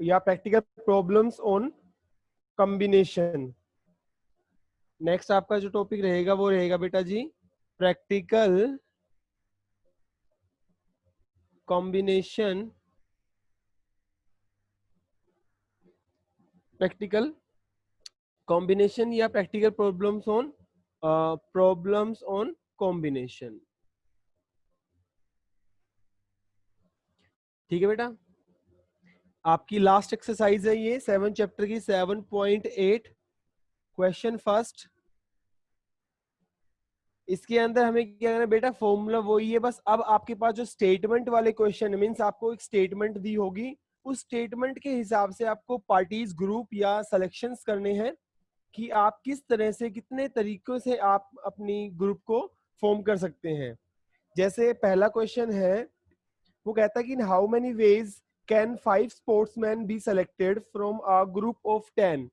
या practical problems on combination. Next आपका जो टॉपिक रहेगा वो रहेगा बेटा जी प्रैक्टिकल कॉम्बिनेशन, प्रैक्टिकल कॉम्बिनेशन या प्रैक्टिकल प्रॉब्लम्स ऑन कॉम्बिनेशन। ठीक है बेटा, आपकी लास्ट एक्सरसाइज है ये 7 चैप्टर की 7.8 क्वेश्चन फर्स्ट। इसके अंदर हमें क्या करना है बेटा, फॉर्मूला वही है, बस अब आपके पास जो स्टेटमेंट वाले क्वेश्चन मींस आपको एक स्टेटमेंट दी होगी, उस स्टेटमेंट के हिसाब से आपको पार्टीज ग्रुप या सिलेक्शंस करने हैं कि आप किस तरह से कितने तरीकों से आप अपनी ग्रुप को फॉर्म कर सकते हैं। जैसे पहला क्वेश्चन है, वो कहता है कि इन how many ways can 5 sportsman be selected from a group of 10।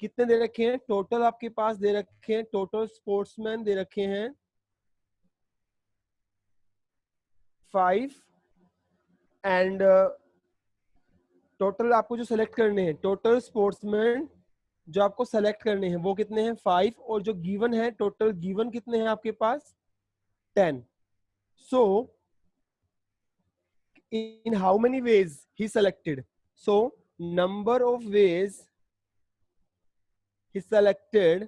कितने दे रखे हैं टोटल, आपके पास दे रखे हैं टोटल स्पोर्ट्समैन दे रखे हैं 5 एंड टोटल आपको जो सेलेक्ट करने हैं टोटल स्पोर्ट्समैन जो आपको सेलेक्ट करने हैं वो कितने हैं 5, और जो गिवन है टोटल गिवन कितने हैं आपके पास 10। सो in how many ways he selected, so number of ways he selected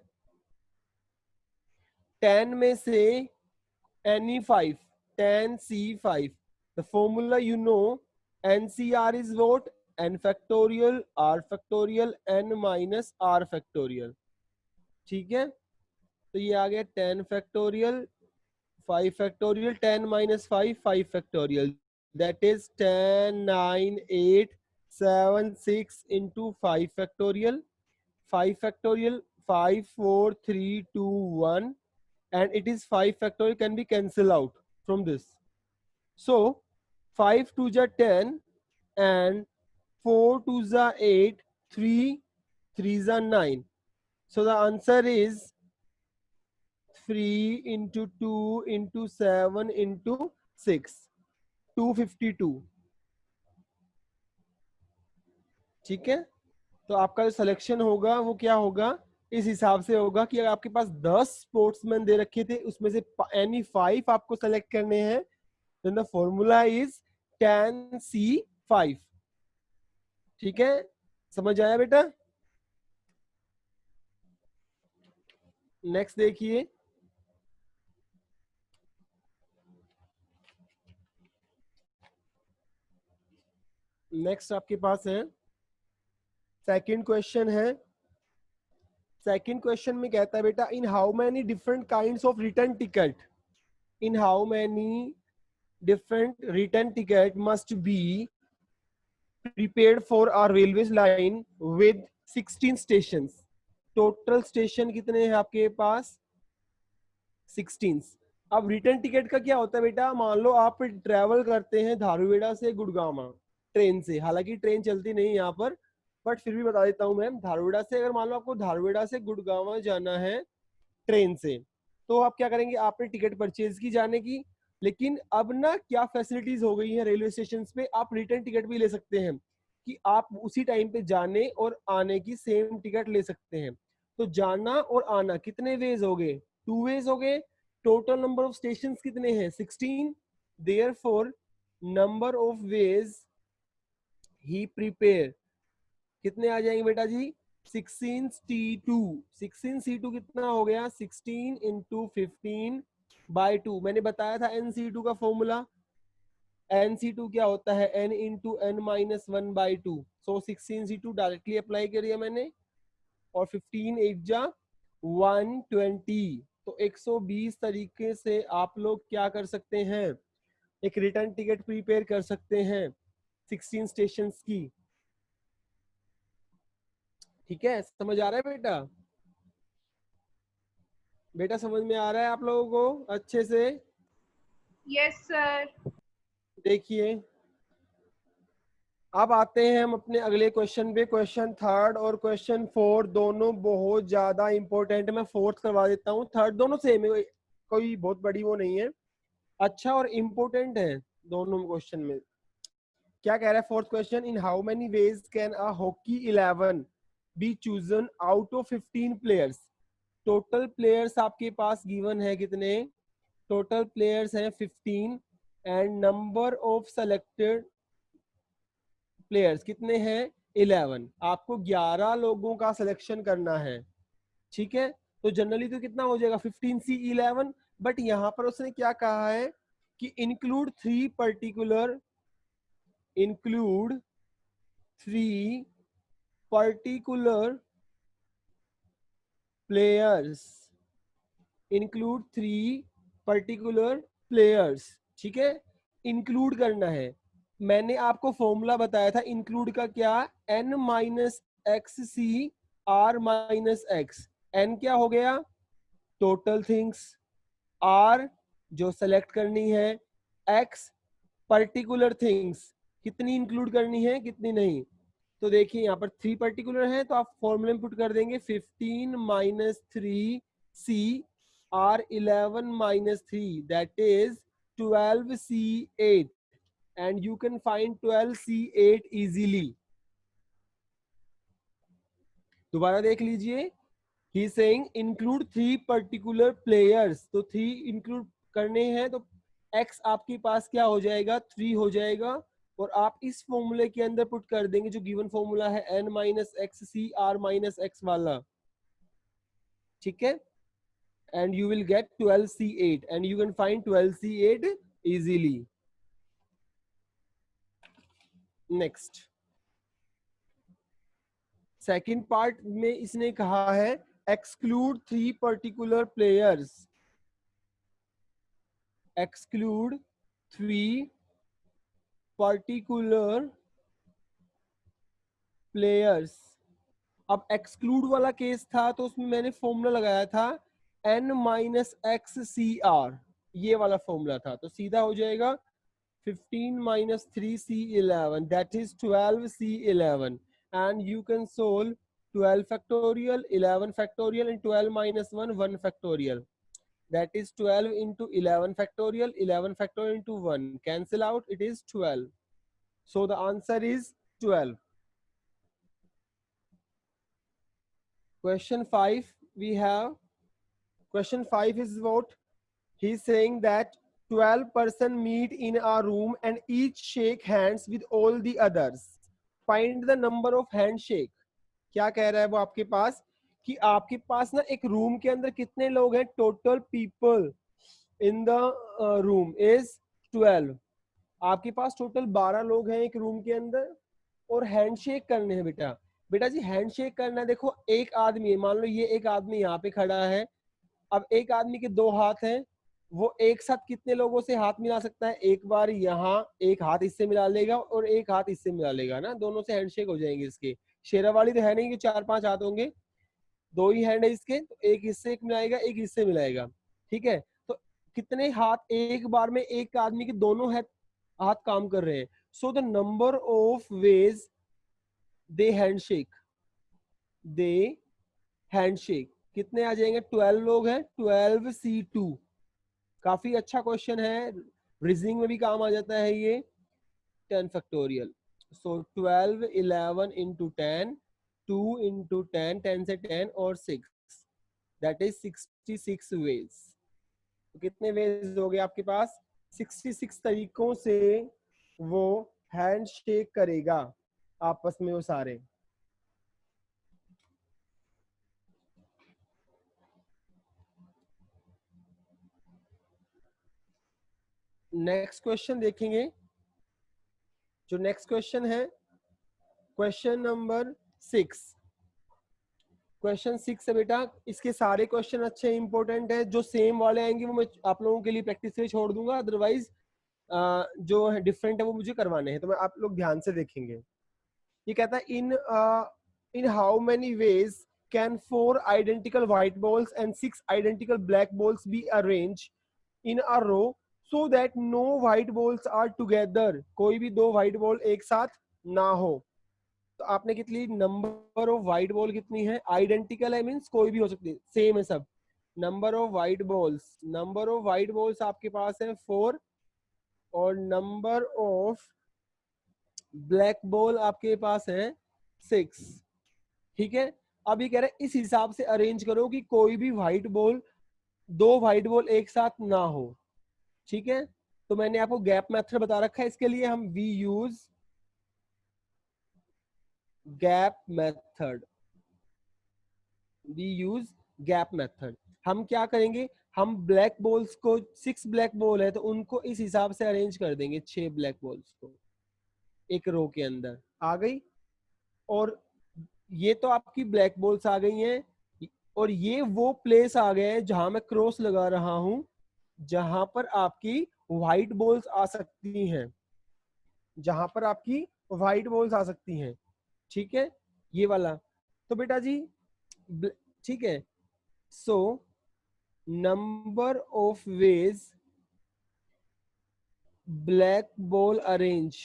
10 में से any 5, 10C5, the formula you know, NCR is what, n factorial r factorial n minus r factorial। ठीक है, तो ये आ गया 10 factorial 5 factorial 10 minus 5 5 factorial, that is 10 9 8 7 6 into 5 factorial 5 factorial 5 4 3 2 1, and it is 5 factorial can be cancelled out from this. So 5 2 ja 10 and 4 2 ja 8, 3 3 ja 9. So the answer is 3 into 2 into 7 into 6, 252। ठीक है, तो आपका जो selection होगा वो क्या होगा, इस हिसाब से होगा कि अगर आपके पास 10 स्पोर्ट्समैन दे रखे थे उसमें से एनी 5 आपको सेलेक्ट करने हैं, then the formula is 10C5। ठीक है, समझ आया बेटा। नेक्स्ट देखिए, नेक्स्ट आपके पास है सेकंड क्वेश्चन है। सेकंड क्वेश्चन में कहता है बेटा इन how many different kinds of return ticket, in how many different return ticket must be prepared for our railways line with 16 stations। Total station कितने हैं आपके पास 16। अब रिटर्न टिकट का क्या होता है बेटा, मान लो आप ट्रेवल करते हैं धारूहेड़ा से गुड़गांव ट्रेन से, हालांकि ट्रेन चलती नहीं है यहाँ पर, बट फिर भी बता देता हूँ मैम, धारूहेड़ा से अगर मान लो आपको धारूहेड़ा से गुड़गांव जाना है ट्रेन से, तो आप क्या करेंगे, आपने टिकट परचेज की जाने की, लेकिन अब ना क्या फैसिलिटीज हो गई है रेलवे स्टेशन पे, आप रिटर्न टिकट भी ले सकते हैं कि आप उसी टाइम पे जाने और आने की सेम टिकट ले सकते हैं। तो जाना और आना कितने वेज हो गए, 2 वेज हो गए। टोटल नंबर ऑफ स्टेशन कितने हैं 16, therefore number of ways he prepare कितने आ जाएंगे बेटा जी 16C2। 16C2 कितना हो गया 16 इंटू 15/2। मैंने बताया था NC2 का फॉर्मूला, NC2 क्या होता है n इंटू n माइनस 1/2। सो 16C2 डायरेक्टली अप्लाई करिए मैंने, और 15 8 जा 120। तो 120 तरीके से आप लोग क्या कर सकते हैं, एक रिटर्न टिकट प्रिपेयर कर सकते हैं 16 स्टेशन की। ठीक है, समझ आ रहा है बेटा, बेटा समझ में आ रहा है आप लोगों को अच्छे से। Yes sir. देखिए अब आते हैं हम अपने अगले क्वेश्चन पे। क्वेश्चन थर्ड और क्वेश्चन फोर्थ दोनों बहुत ज्यादा इंपॉर्टेंट है, मैं फोर्थ करवा देता हूँ, थर्ड दोनों सेम है, कोई बहुत बड़ी वो नहीं है, अच्छा और इम्पोर्टेंट है दोनों क्वेश्चन में। क्या कह रहा है fourth question, in how many ways can a hockey 11 be chosen out of 15 players. Total players आपके पास गिवन है कितने, टोटल प्लेयर्स हैं 15 and number of selected players कितने हैं 11। आपको 11 लोगों का सिलेक्शन करना है, ठीक है। तो जनरली तो कितना हो जाएगा 15 सी 11, बट यहां पर उसने क्या कहा है कि include three particular players, include three particular players, ठीक है। इंक्लूड करना है, मैंने आपको फॉर्मूला बताया था इंक्लूड का, क्या, n minus x C r minus x. n क्या हो गया टोटल थिंग्स, r जो सेलेक्ट करनी है, x पर्टिकुलर थिंग्स कितनी इंक्लूड करनी है कितनी नहीं। तो देखिए यहाँ पर 3 पर्टिकुलर है तो आप फॉर्मूले में पुट कर देंगे 15 minus 3 C r 11 minus 3 that is 12 C 8 and you can find 12 C 8 easily. दोबारा देख लीजिए, he saying include 3 particular players, तो 3 इंक्लूड करने हैं तो x आपके पास क्या हो जाएगा 3 हो जाएगा, और आप इस फॉर्मूले के अंदर पुट कर देंगे जो गिवन फॉर्मूला है n minus x C r minus x वाला, ठीक है। And you will get 12c8 and you can find 12c8 easily. Next second part में इसने कहा है exclude 3 particular players, exclude 3 particular players. अब एक्सक्लूड वाला केस था तो उसमें मैंने फॉर्मूला लगाया था n minus x C r, ये वाला फॉर्मूला था, तो सीधा हो जाएगा 15 minus 3 C 11 that is 12 C 11 and you can solve 12 factorial 11 factorial and 12 minus 1 1 factorial that is 12 into 11 factorial 11 factorial into 1 cancel out, it is 12, so the answer is 12. Question 5 we have, question 5 is what he's saying that 12 person meet in a room and each shake hands with all the others, find the number of handshake। क्या कह रहा है वो आपके पास कि आपके पास ना एक रूम के अंदर कितने लोग हैं, total people in the room is 12, आपके पास टोटल 12 लोग हैं एक रूम के अंदर और हैंडशेक करने हैं। बेटा बेटा जी हैंडशेक करना है, देखो एक आदमी है, मान लो ये एक आदमी यहाँ पे खड़ा है, अब एक आदमी के 2 हाथ हैं, वो एक साथ कितने लोगों से हाथ मिला सकता है, एक बार यहाँ एक हाथ इससे मिला लेगा और एक हाथ इससे मिला लेगा ना, दोनों से हैंडशेक हो जाएंगे इसके। शेरावाली तो है नहीं कि 4-5 हाथ होंगे, 2 ही हैंड है इसके, तो एक इससे एक मिलाएगा एक इससे मिलाएगा, ठीक है। तो कितने हाथ एक बार में एक आदमी के दोनों हाथ काम कर रहे हैं, so the number of ways they handshake कितने आ जाएंगे, 12 लोग हैं, 12c2। काफी अच्छा क्वेश्चन है, रीजनिंग में भी काम आ जाता है ये, 10 फैक्टोरियल, सो 12 11 इंटू 10 2 इंटू 10 10 से 10 और 6 दैट इज 66 वेज। तो कितने वेज हो गए आपके पास, 66 तरीकों से वो हैंडशेक करेगा आपस में वो सारे। नेक्स्ट क्वेश्चन देखेंगे, जो नेक्स्ट क्वेश्चन है क्वेश्चन नंबर 6। क्वेश्चन 6 है बेटा, इसके सारे क्वेश्चन अच्छे इंपॉर्टेंट है, जो सेम वाले आएंगे वो मैं आप लोगों के लिए प्रैक्टिस के लिए छोड़ दूंगा, अदरवाइज जो है डिफरेंट है वो मुझे करवाने हैं, तो मैं आप लोग ध्यान से देखेंगे। ये कहता है in how many ways can 4 identical white balls and 6 identical black balls be arrange in a row so that no white balls are together, कोई भी 2 व्हाइट बॉल एक साथ ना हो। तो आपने कितनी नंबर ऑफ व्हाइट बॉल कितनी है, आइडेंटिकल है मींस कोई भी हो सकती है, सेम है सब। नंबर ऑफ व्हाइट बॉल्स आपके पास है 4 और नंबर ऑफ ब्लैक बॉल आपके पास है 6, ठीक है। अब ये कह रहे हैं इस हिसाब से अरेंज करो कि कोई भी व्हाइट बॉल, 2 व्हाइट बॉल एक साथ ना हो, ठीक है। तो मैंने आपको गैप मेथड बता रखा है, इसके लिए हम we use gap method, we use gap method. हम क्या करेंगे, हम ब्लैक बॉल्स को, 6 ब्लैक बॉल है तो उनको इस हिसाब से अरेंज कर देंगे, 6 ब्लैक बॉल्स को एक रो के अंदर आ गई। और ये तो आपकी ब्लैक बॉल्स आ गई हैं, और ये वो प्लेस आ गए हैं जहां मैं क्रॉस लगा रहा हूं, जहां पर आपकी व्हाइट बॉल्स आ सकती हैं, जहां पर आपकी व्हाइट बॉल्स आ सकती हैं, ठीक है, ये वाला। तो बेटा जी ठीक है, so number of ways black ball arrange,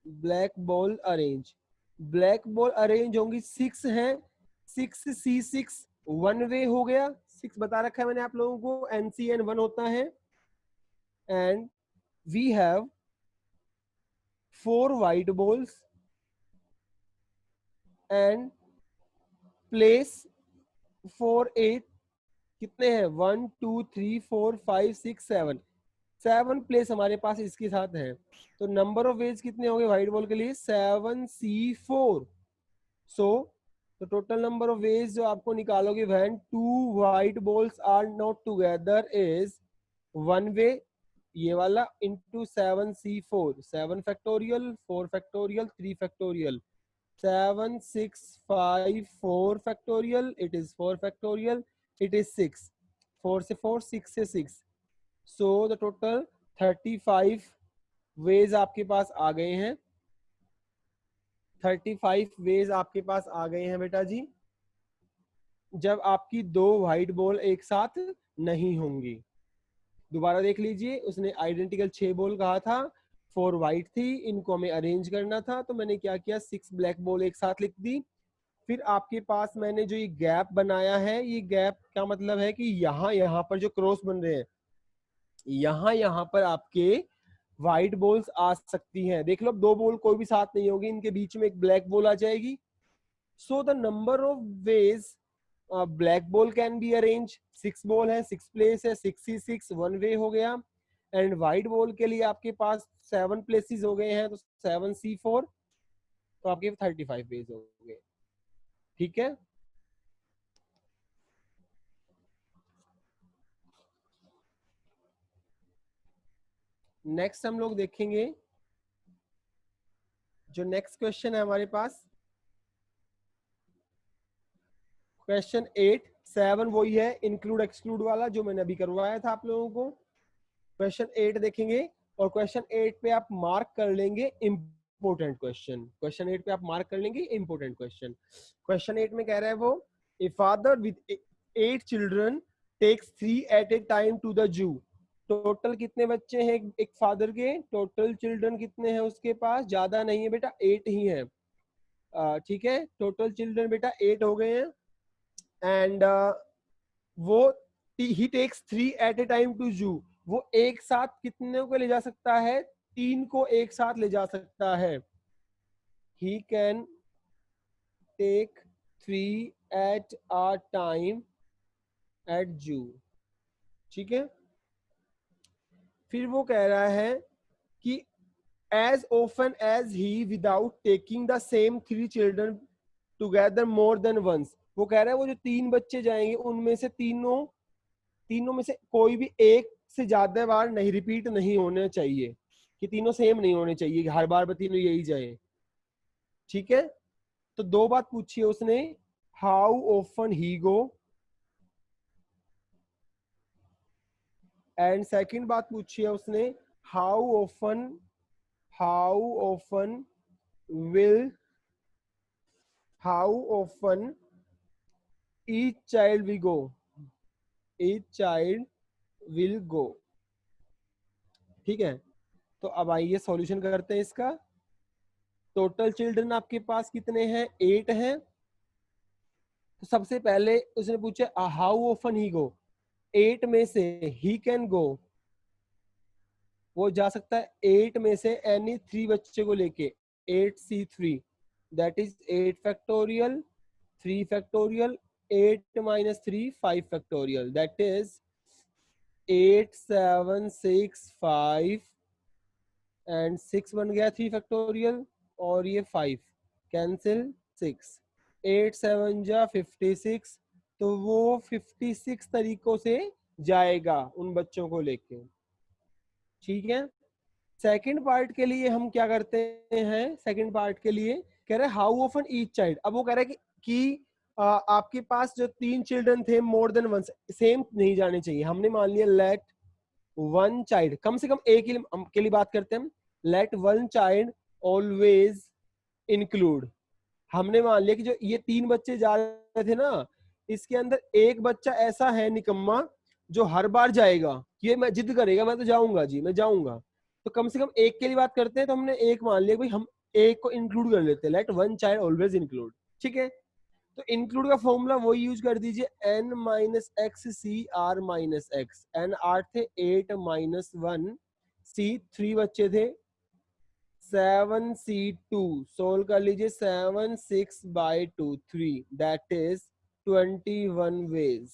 black ball arrange, black ball arrange होंगी 6 है, 6C6 वन वे हो गया, 6 बता रखा है मैंने आप लोगों को, NCN 1 होता है। And we have 4 white balls and place 4 8, कितने हैं 1 2 3 4 5 6 7, 7 प्लेस हमारे पास इसके साथ है। तो नंबर ऑफ वेज कितने होंगे व्हाइट बॉल के लिए, 7C4। सो तो टोटल नंबर ऑफ वेज जो आपको निकालोगे when 2 white balls are not together is 1 way, ये वाला into 7C4, 7 factorial 4 factorial 3 factorial, 7 6 5 4 factorial, it is 4 factorial, it is 6, 4 से 4 6 से 6। सो द टोटल 35 वेज आपके पास आ गए हैं, 35 वेज आपके पास आ गए हैं बेटा जी, जब आपकी 2 व्हाइट बॉल एक साथ नहीं होंगी। दोबारा देख लीजिए, उसने आइडेंटिकल 6 बॉल कहा था, 4 व्हाइट थी, इनको हमें अरेंज करना था, तो मैंने क्या किया, 6 ब्लैक बॉल एक साथ लिख दी। फिर आपके पास मैंने जो ये गैप बनाया है, ये गैप का मतलब है कि यहाँ पर जो क्रॉस बन रहे हैं, यहाँ पर आपके व्हाइट बॉल्स आ सकती हैं। देख लो, 2 बॉल कोई भी साथ नहीं होगी, इनके बीच में एक ब्लैक बॉल आ जाएगी। So the number of ways black ball can be arrange, 6 ball है, 6 प्लेस है, 6C6 वन वे हो गया। एंड व्हाइट बॉल के लिए आपके पास 7 प्लेसेस हो गए हैं, तो 7C4, तो आपके 35 वेज हो गए, ठीक है। नेक्स्ट हम लोग देखेंगे, जो नेक्स्ट क्वेश्चन है हमारे पास, क्वेश्चन 8, 7 वही है इंक्लूड एक्सक्लूड वाला जो मैंने अभी करवाया था आप लोगों को। क्वेश्चन 8 देखेंगे, और क्वेश्चन 8 पे आप मार्क कर लेंगे इंपोर्टेंट क्वेश्चन, क्वेश्चन 8 पे आप मार्क कर लेंगे इंपोर्टेंट क्वेश्चन। क्वेश्चन 8 में कह रहा है वो, a father with 8 children takes 3 at a time to the zoo. Total कितने बच्चे हैं एक फादर के, टोटल चिल्ड्रन कितने हैं उसके पास, ज्यादा नहीं है बेटा, 8 ही है, ठीक है। टोटल चिल्ड्रन बेटा 8 हो गए हैं। एंड वो ही takes 3 at a time to zoo, वो एक साथ कितने को ले जा सकता है, 3 को एक साथ ले जा सकता है। He can take 3 at a time at zoo, ठीक है। फिर वो कह रहा है कि as often as he without taking the same 3 children together more than once, वो कह रहा है वो जो 3 बच्चे जाएंगे उनमें से तीनों में से कोई भी एक से ज्यादा बार नहीं रिपीट नहीं होने चाहिए, कि तीनों सेम नहीं होने चाहिए, हर बार तीनों यही जाए, ठीक है। तो 2 बात पूछी है उसने, how often he go, and second बात पूछी है उसने, how often will how often each child will go, each child will go, ठीक है। तो अब आइए सॉल्यूशन करते हैं इसका। टोटल चिल्ड्रन आपके पास कितने हैं, 8 हैं। तो सबसे पहले उसने पूछा हाउ ऑफन ही गो, 8 में से ही कैन गो, वो जा सकता है 8 में से एनी 3 बच्चे को लेके, 8C3, that is 8 factorial, 3 factorial, 8 minus 3, 5 factorial, that is 8 7 6 5 and 6 बन गया 3 फैक्टोरियल, और ये 5 कैंसिल 6, 8 7 जा 56, तो वो 56 तरीकों से जाएगा उन बच्चों को लेके। ठीक है, सेकंड पार्ट के लिए हम क्या करते हैं, सेकंड पार्ट के लिए कह रहे हैं हाउ ऑफन ईच चाइल्ड। अब वो कह रहा है कि आपके पास जो 3 चिल्ड्रन थे मोर देन वन, सेम नहीं जाने चाहिए। हमने मान लिया लेट वन चाइल्ड, कम से कम एक के लिए बात करते हैं हम, let one child always include. हमने मान लिया कि जो ये 3 बच्चे जा रहे थे ना, इसके अंदर एक बच्चा ऐसा है निकम्मा जो हर बार जाएगा, ये मैं जिद करेगा मैं तो जाऊंगा जी, मैं जाऊंगा। तो कम से कम एक के लिए बात करते हैं, तो हमने एक मान लिया, भाई हम एक को इंक्लूड कर लेते हैं, let one child always include. ठीक है, तो इंक्लूड का फॉर्मूला वही यूज कर दीजिए, n minus x C r minus x. N 8 थे, 8 माइनस 1 सी 3 बच्चे थे, 7 सी 2 सोल्व कर लीजिए, 7 6 by 2 3, that is 21 ways,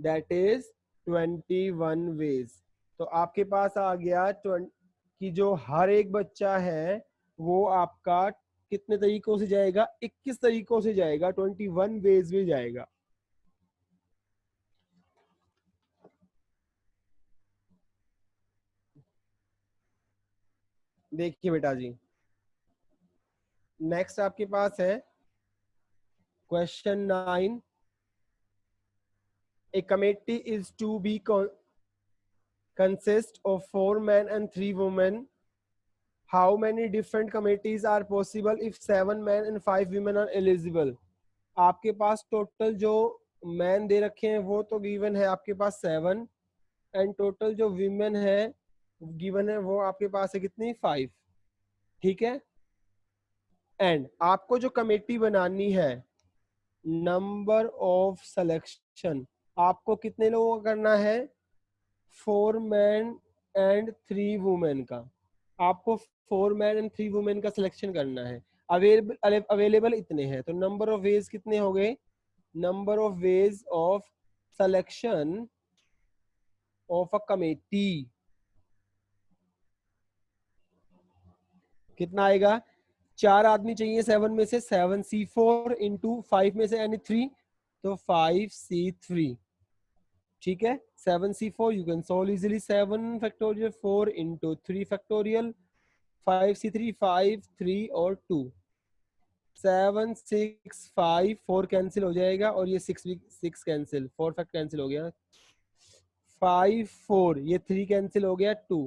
that is 21 ways. तो आपके पास आ गया कि जो हर एक बच्चा है वो आपका कितने तरीकों से जाएगा, 21 तरीकों से जाएगा, 21 वेज में जाएगा। देखिए बेटा जी, नेक्स्ट आपके पास है question 9। A committee is to be consist of 4 men and 3 women. How many different committees are possible if 7 men and 5 women are eligible? आपके पास टोटल जो मैन दे रखे हैं वो तो गिवन है आपके पास 7, एंड टोटल जो विमेन है गिवन है वो आपके पास है कितनी, 5। ठीक है, एंड आपको जो कमेटी बनानी है, नंबर ऑफ सिलेक्शन आपको कितने लोगों का करना है, 4 मैन एंड 3 वुमेन का। आपको 4 मैन एंड 3 वुमेन का सिलेक्शन करना है। अवेलेबल इतने हैं, तो नंबर ऑफ वेज कितने हो गए, number of ways of selection of a committee कितना आएगा, 4 आदमी चाहिए 7 में से, 7C4 इंटू 5 में से यानी 3, तो 5C3। ठीक है, 7C4 you can solve easily, 7 factorial 4 into 3 factorial, 5C3 5 3 और 2, 7 6 5 4 कैंसिल हो जाएगा, और ये 6 कैंसिल, 4 फैक्ट कैंसिल हो गया, 5 4 ये 3 कैंसिल हो गया, 2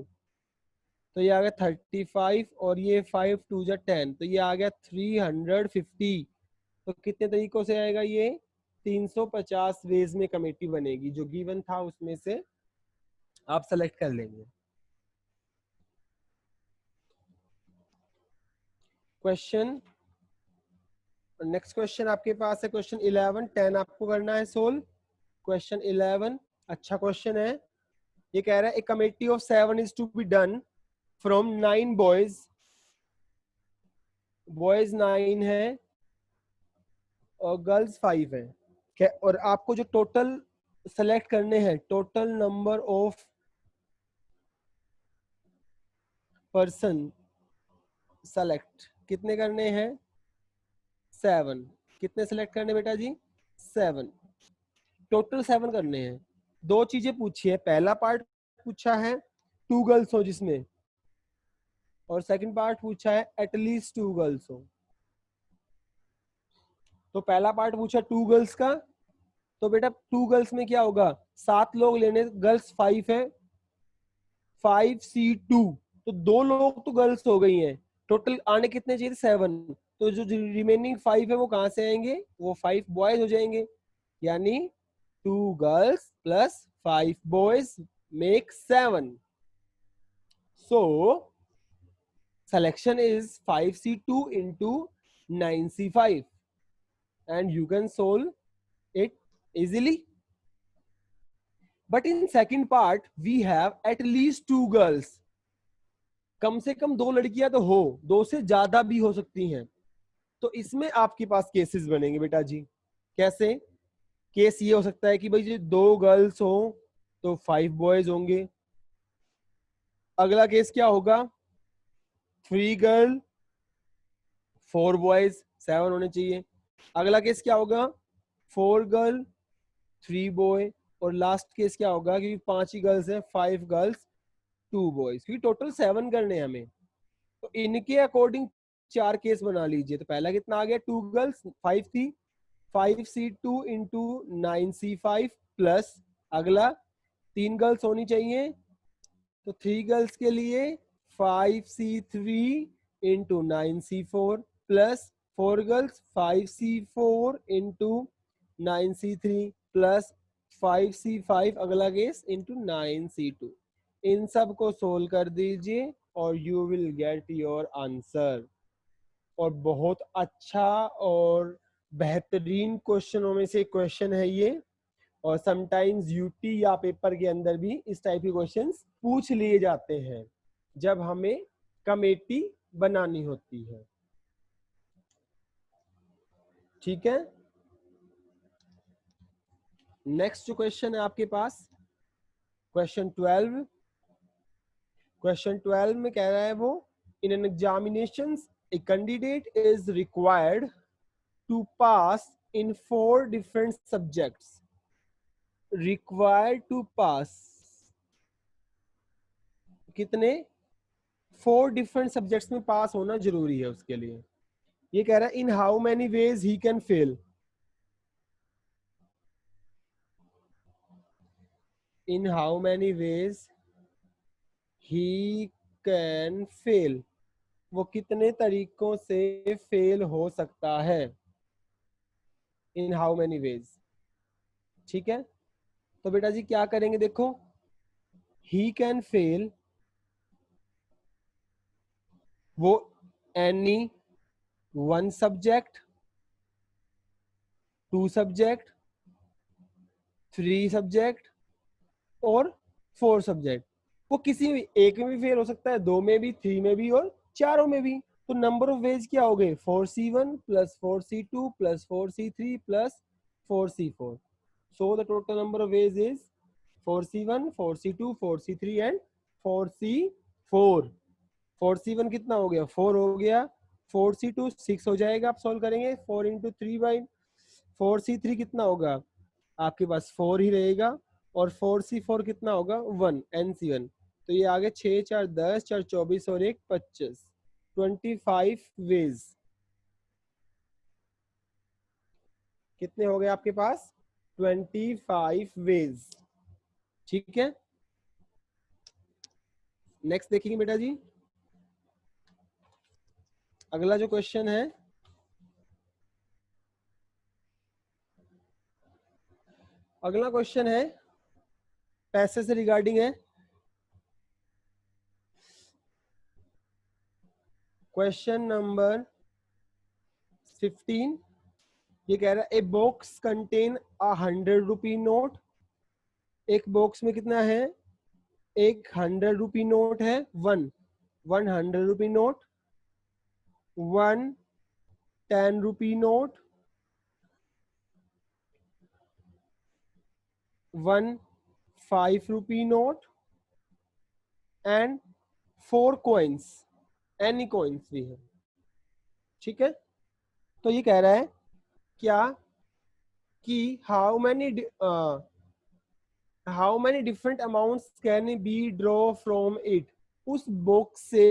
तो ये आ गया 35, और ये 5 2 जा 10, तो ये आ गया 350। तो कितने तरीकों से आएगा ये, 350 वेज में कमेटी बनेगी, जो गिवन था उसमें से आप सेलेक्ट कर लेंगे। क्वेश्चन नेक्स्ट क्वेश्चन आपके पास है क्वेश्चन 11, 10 आपको करना है सोल्व। क्वेश्चन 11 अच्छा क्वेश्चन है, ये कह रहा है a committee of 7 is to be done from 9 boys, boys 9 है और गर्ल्स 5 है, और आपको जो टोटल सेलेक्ट करने हैं, total number of person select कितने करने हैं, 7। कितने सेलेक्ट करने बेटा जी, 7, टोटल 7 करने हैं। 2 चीजें पूछी है, पहला पार्ट पूछा है 2 गर्ल्स हो जिसमें, और सेकंड पार्ट पूछा है एटलीस्ट 2 गर्ल्स हो। तो पहला पार्ट पूछा 2 गर्ल्स का, तो बेटा 2 गर्ल्स में क्या होगा, 7 लोग लेने, गर्ल्स 5 है, 5C2, तो 2 लोग तो गर्ल्स हो गई हैं, टोटल आने कितने चाहिए, 7। तो जो रिमेनिंग 5 है वो कहां से आएंगे, वो 5 बॉयज हो जाएंगे, यानी 2 girls plus 5 boys make 7। So selection is 5C2 into 9C5, and you can solve it easily. But in second part we have at least 2 girls, कम से कम 2 लड़कियां तो हो, 2 से ज्यादा भी हो सकती हैं। तो इसमें आपके पास केसेस बनेंगे बेटा जी। कैसे? केस ये हो सकता है कि भाई जी 2 गर्ल्स हो तो 5 बॉयज होंगे। अगला केस क्या होगा? 3 गर्ल 4 बॉयज, 7 होने चाहिए। अगला केस क्या होगा? 4 गर्ल 3 बॉय। और लास्ट केस क्या होगा? क्योंकि 5 ही गर्ल्स हैं, 5 गर्ल्स 2 बॉयज, क्योंकि टोटल 7 करने हैं हमें। तो इनके अकॉर्डिंग 4 केस बना लीजिए। तो पहला कितना आ गया? 2 गर्ल्स 5 थी, 5C2 इंटू 9C5 प्लस अगला 3 गर्ल्स होनी चाहिए, तो 3 गर्ल्स के लिए 5C3 into 9C4 plus 4 girls 5C4 into 9C3 plus 5C5 अगला केस इंटू 9C2। इन सब को सोल्व कर दीजिए और you will get your answer. और बहुत अच्छा और बेहतरीन क्वेश्चनों में से क्वेश्चन है ये। और समटाइम्स यूटी या पेपर के अंदर भी इस टाइप के क्वेश्चंस पूछ लिए जाते हैं जब हमें कमेटी बनानी होती है। ठीक है, नेक्स्ट जो क्वेश्चन है आपके पास, क्वेश्चन 12। क्वेश्चन 12 में कह रहा है वो, in an examination a candidate is required to pass in 4 different subjects. Required to pass कितने? 4 डिफरेंट सब्जेक्ट्स में पास होना जरूरी है उसके लिए। ये कह रहा है in how many veg he can fail. In how many veg he can fail, वो कितने तरीकों से फेल हो सकता है। In how many veg. ठीक है, तो बेटा जी क्या करेंगे? देखो, ही कैन फेल वो एनी 1 सब्जेक्ट, 2 सब्जेक्ट, 3 सब्जेक्ट और 4 सब्जेक्ट। वो किसी भी एक में भी फेल हो सकता है, 2 में भी, 3 में भी और 4 में भी। तो नंबर ऑफ वेज क्या हो गए? 4C1 plus 4C2 plus 4C3 plus 4C4। So the total number of ways is 4C1 4C2 4C3 and 4C4। 4C1 कितना हो गया? 4 हो गया। 4C2 6 हो जाएगा, आप सोल्व करेंगे 4 इंटू 3/4C3 कितना होगा? आपके पास 4 ही रहेगा। और 4C4 कितना होगा? 1 NC1। तो ये आगे 6 4 10 4 24 और 1 25, 25 वेज। कितने हो गए आपके पास? 25 वेज। ठीक है, नेक्स्ट देखेंगे बेटा जी। अगला जो क्वेश्चन है, अगला क्वेश्चन है पैसे से रिगार्डिंग है। Question number 15। ये कह रहा है a box contain 100 rupee note. एक बॉक्स में कितना है? एक 100 रुपी नोट है। 100 rupee note, 10 rupee note, 5 rupee note and 4 coins. Any coins भी है। ठीक है, तो ये कह रहा है क्या कि how many different amounts can be draw from it. उस बॉक्स से